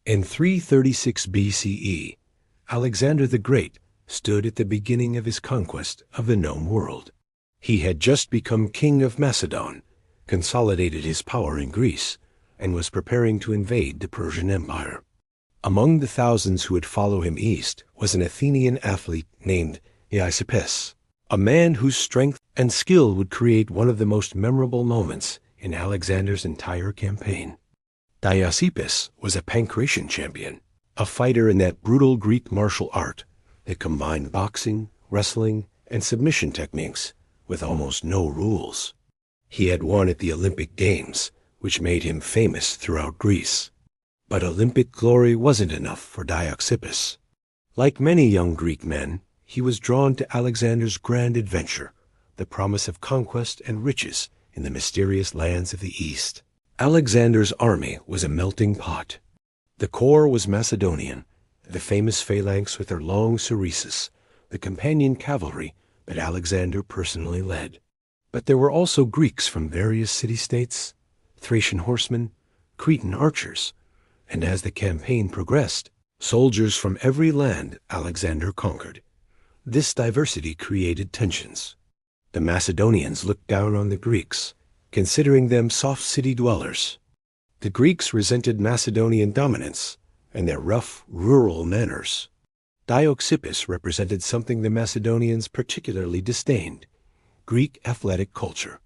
In 336 BCE, Alexander the Great stood at the beginning of his conquest of the known world. He had just become king of Macedon, consolidated his power in Greece, and was preparing to invade the Persian Empire. Among the thousands who would follow him east was an Athenian athlete named Dioxippus, a man whose strength and skill would create one of the most memorable moments in Alexander's entire campaign. Dioxippus was a pancration champion, a fighter in that brutal Greek martial art that combined boxing, wrestling, and submission techniques with almost no rules. He had won at the Olympic Games, which made him famous throughout Greece. But Olympic glory wasn't enough for Dioxippus. Like many young Greek men, he was drawn to Alexander's grand adventure, the promise of conquest and riches in the mysterious lands of the East. Alexander's army was a melting pot. The core was Macedonian, the famous phalanx with their long cuirasses, the companion cavalry that Alexander personally led. But there were also Greeks from various city-states, Thracian horsemen, Cretan archers, and as the campaign progressed, soldiers from every land Alexander conquered. This diversity created tensions. The Macedonians looked down on the Greeks, considering them soft city dwellers. The Greeks resented Macedonian dominance and their rough, rural manners. Dioxippus represented something the Macedonians particularly disdained: Greek athletic culture.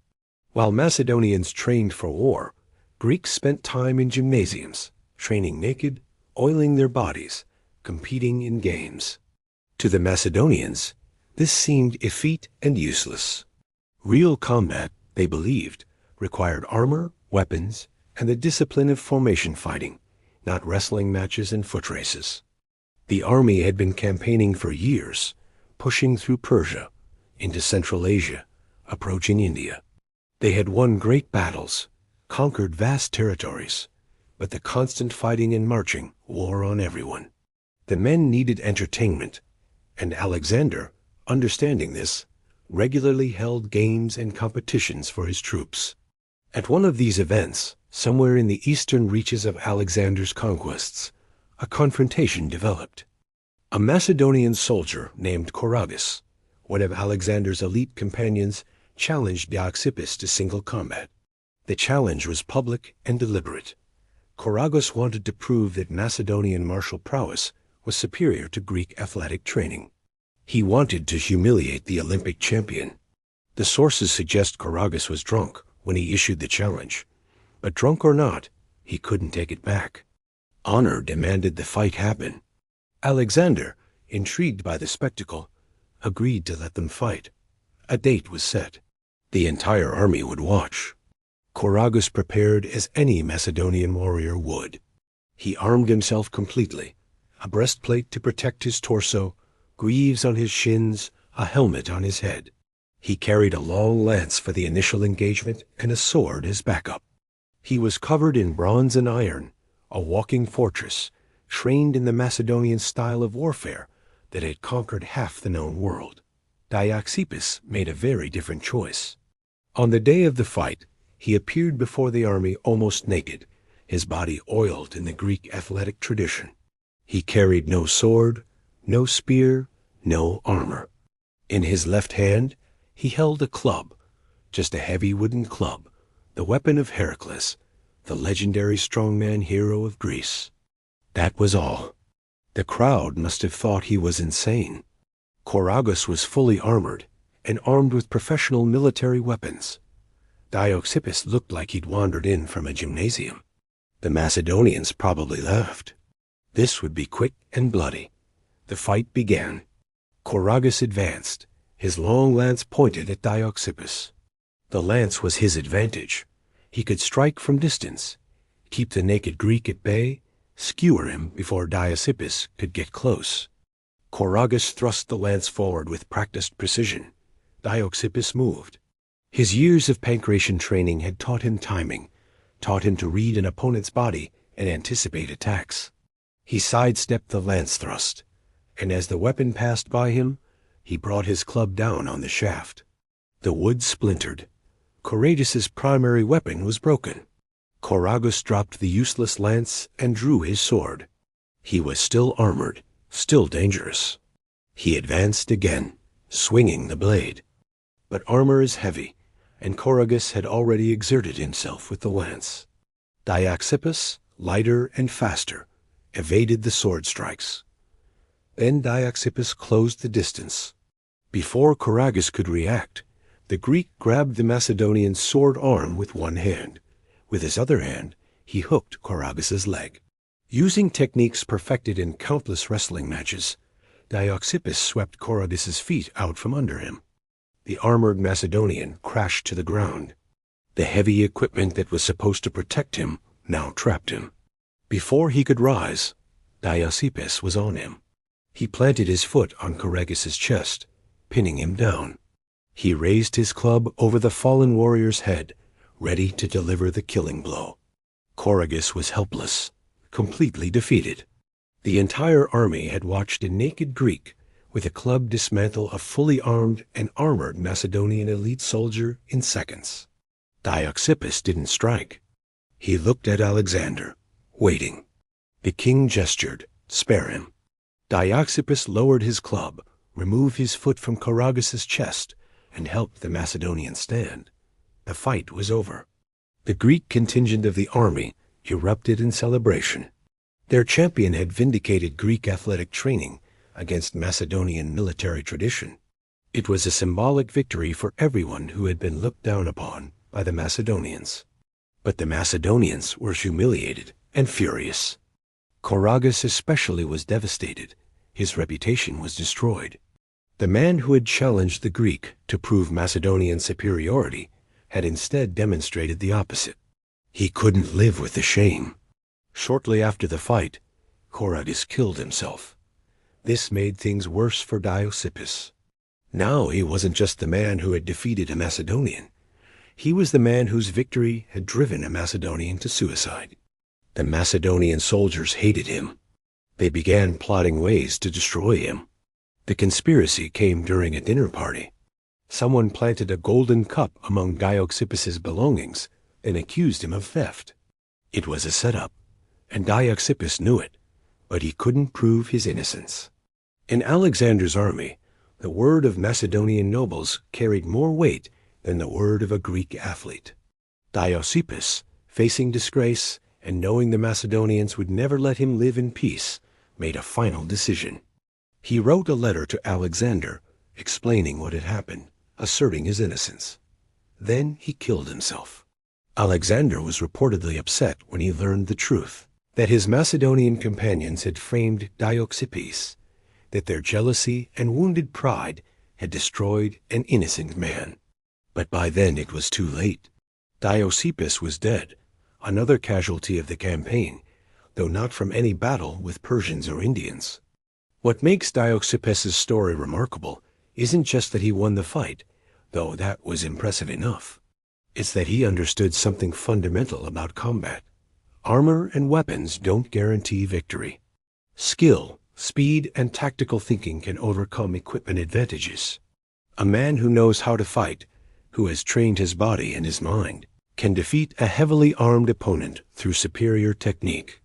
While Macedonians trained for war, Greeks spent time in gymnasiums, training naked, oiling their bodies, competing in games. To the Macedonians, this seemed effete and useless. Real combat, they believed, required armor, weapons, and the discipline of formation fighting, not wrestling matches and foot races. The army had been campaigning for years, pushing through Persia, into Central Asia, approaching India. They had won great battles, conquered vast territories, but the constant fighting and marching wore on everyone. The men needed entertainment, and Alexander, understanding this, regularly held games and competitions for his troops. At one of these events, somewhere in the eastern reaches of Alexander's conquests, a confrontation developed. A Macedonian soldier named Choragus, one of Alexander's elite companions, challenged Dioxippus to single combat. The challenge was public and deliberate. Choragus wanted to prove that Macedonian martial prowess was superior to Greek athletic training. He wanted to humiliate the Olympic champion. The sources suggest Choragus was drunk when he issued the challenge, but drunk or not, he couldn't take it back. Honor demanded the fight happen. Alexander, intrigued by the spectacle, agreed to let them fight. A date was set. The entire army would watch. Choragus prepared as any Macedonian warrior would. He armed himself completely, a breastplate to protect his torso, greaves on his shins, a helmet on his head. He carried a long lance for the initial engagement and a sword as backup. He was covered in bronze and iron, a walking fortress, trained in the Macedonian style of warfare that had conquered half the known world. Dioxippus made a very different choice. On the day of the fight, he appeared before the army almost naked, his body oiled in the Greek athletic tradition. He carried no sword, no spear, no armor. In his left hand, he held a club, just a heavy wooden club, the weapon of Heracles, the legendary strongman hero of Greece. That was all. The crowd must have thought he was insane. Choragus was fully armored and armed with professional military weapons. Dioxippus looked like he'd wandered in from a gymnasium. The Macedonians probably laughed. This would be quick and bloody. The fight began. Choragus advanced, his long lance pointed at Dioxippus. The lance was his advantage. He could strike from distance, keep the naked Greek at bay, skewer him before Dioxippus could get close. Choragus thrust the lance forward with practiced precision. Dioxippus moved. His years of pancration training had taught him timing, taught him to read an opponent's body and anticipate attacks. He sidestepped the lance thrust, and as the weapon passed by him, he brought his club down on the shaft. The wood splintered. Choragus' primary weapon was broken. Choragus dropped the useless lance and drew his sword. He was still armored, still dangerous. He advanced again, swinging the blade. But armor is heavy, and Choragus had already exerted himself with the lance. Dioxippus, lighter and faster, evaded the sword strikes. Then Dioxippus closed the distance. Before Choragus could react, the Greek grabbed the Macedonian's sword arm with one hand. With his other hand, he hooked Choragus's leg. Using techniques perfected in countless wrestling matches, Dioxippus swept Choragus's feet out from under him. The armored Macedonian crashed to the ground. The heavy equipment that was supposed to protect him now trapped him. Before he could rise, Dioxippus was on him. He planted his foot on Choragus's chest, pinning him down. He raised his club over the fallen warrior's head, ready to deliver the killing blow. Choragus was helpless, completely defeated. The entire army had watched a naked Greek with a club dismantle a fully armed and armored Macedonian elite soldier in seconds. Dioxippus didn't strike. He looked at Alexander, waiting. The king gestured, "Spare him." Dioxippus lowered his club, removed his foot from Choragus's chest, and helped the Macedonian stand. The fight was over. The Greek contingent of the army erupted in celebration. Their champion had vindicated Greek athletic training against Macedonian military tradition. It was a symbolic victory for everyone who had been looked down upon by the Macedonians. But the Macedonians were humiliated and furious. Choragus especially was devastated. His reputation was destroyed. The man who had challenged the Greek to prove Macedonian superiority had instead demonstrated the opposite. He couldn't live with the shame. Shortly after the fight, Choragus killed himself. This made things worse for Dioxippus. Now he wasn't just the man who had defeated a Macedonian. He was the man whose victory had driven a Macedonian to suicide. The Macedonian soldiers hated him. They began plotting ways to destroy him. The conspiracy came during a dinner party. Someone planted a golden cup among Dioxippus's belongings and accused him of theft. It was a setup, and Dioxippus knew it, but he couldn't prove his innocence. In Alexander's army, the word of Macedonian nobles carried more weight than the word of a Greek athlete. Dioxippus, facing disgrace and knowing the Macedonians would never let him live in peace, made a final decision. He wrote a letter to Alexander explaining what had happened, asserting his innocence. Then he killed himself. Alexander was reportedly upset when he learned the truth, that his Macedonian companions had framed Dioxippus, that their jealousy and wounded pride had destroyed an innocent man. But by then it was too late. Dioxippus was dead, another casualty of the campaign, though not from any battle with Persians or Indians. What makes Dioxippus's story remarkable isn't just that he won the fight, though that was impressive enough. It's that he understood something fundamental about combat. Armor and weapons don't guarantee victory. Skill, speed, and tactical thinking can overcome equipment advantages. A man who knows how to fight, who has trained his body and his mind, can defeat a heavily armed opponent through superior technique.